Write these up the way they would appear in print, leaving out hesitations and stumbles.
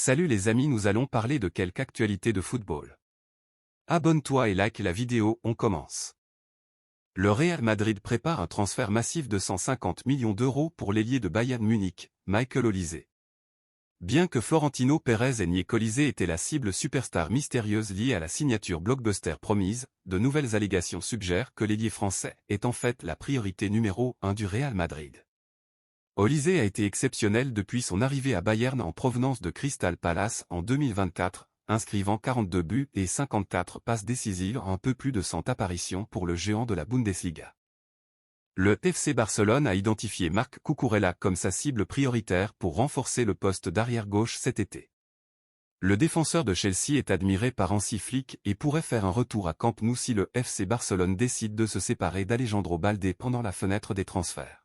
Salut les amis, nous allons parler de quelques actualités de football. Abonne-toi et like la vidéo, on commence. Le Real Madrid prépare un transfert massif de 150 millions d'euros pour l'ailier de Bayern Munich, Michael Olise. Bien que Florentino Pérez et Nico Olise étaient la cible superstar mystérieuse liée à la signature blockbuster promise, de nouvelles allégations suggèrent que l'ailier français est en fait la priorité numéro 1 du Real Madrid. Olise a été exceptionnel depuis son arrivée à Bayern en provenance de Crystal Palace en 2024, inscrivant 42 buts et 54 passes décisives en un peu plus de 100 apparitions pour le géant de la Bundesliga. Le FC Barcelone a identifié Marc Cucurella comme sa cible prioritaire pour renforcer le poste d'arrière-gauche cet été. Le défenseur de Chelsea est admiré par Hansi Flick et pourrait faire un retour à Camp Nou si le FC Barcelone décide de se séparer d'Alejandro Balde pendant la fenêtre des transferts.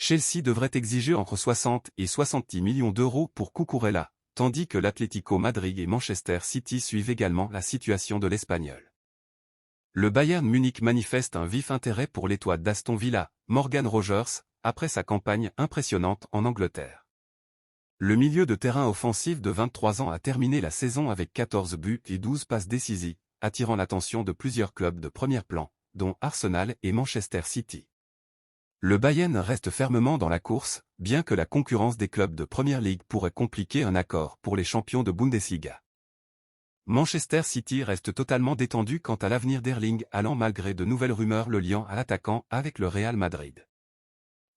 Chelsea devrait exiger entre 60 et 70 millions d'euros pour Cucurella, tandis que l'Atlético Madrid et Manchester City suivent également la situation de l'Espagnol. Le Bayern Munich manifeste un vif intérêt pour l'étoile d'Aston Villa, Morgan Rogers, après sa campagne impressionnante en Angleterre. Le milieu de terrain offensif de 23 ans a terminé la saison avec 14 buts et 12 passes décisives, attirant l'attention de plusieurs clubs de premier plan, dont Arsenal et Manchester City. Le Bayern reste fermement dans la course, bien que la concurrence des clubs de Premier League pourrait compliquer un accord pour les champions de Bundesliga. Manchester City reste totalement détendu quant à l'avenir d'Erling Haaland malgré de nouvelles rumeurs le liant à l'attaquant avec le Real Madrid.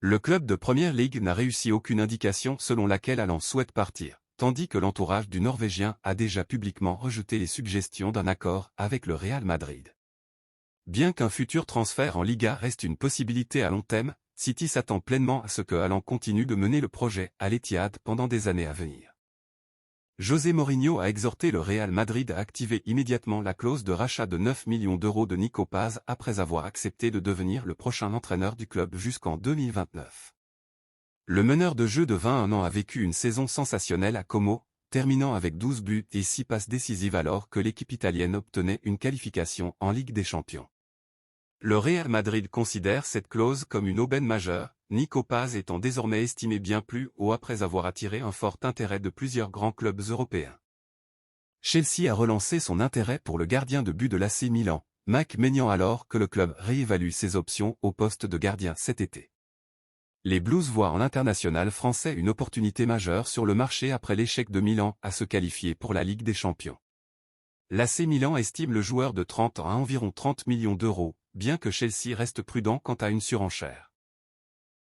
Le club de Premier League n'a réussi aucune indication selon laquelle Haaland souhaite partir, tandis que l'entourage du Norvégien a déjà publiquement rejeté les suggestions d'un accord avec le Real Madrid. Bien qu'un futur transfert en Liga reste une possibilité à long terme, City s'attend pleinement à ce que Haaland continue de mener le projet à l'Etihad pendant des années à venir. José Mourinho a exhorté le Real Madrid à activer immédiatement la clause de rachat de 9 millions d'euros de Nico Paz après avoir accepté de devenir le prochain entraîneur du club jusqu'en 2029. Le meneur de jeu de 21 ans a vécu une saison sensationnelle à Como, terminant avec 12 buts et 6 passes décisives alors que l'équipe italienne obtenait une qualification en Ligue des Champions. Le Real Madrid considère cette clause comme une aubaine majeure, Nico Paz étant désormais estimé bien plus haut après avoir attiré un fort intérêt de plusieurs grands clubs européens. Chelsea a relancé son intérêt pour le gardien de but de l'AC Milan, Mike Maignan alors que le club réévalue ses options au poste de gardien cet été. Les Blues voient en international français une opportunité majeure sur le marché après l'échec de Milan à se qualifier pour la Ligue des Champions. L'AC Milan estime le joueur de 30 ans à environ 30 millions d'euros, bien que Chelsea reste prudent quant à une surenchère.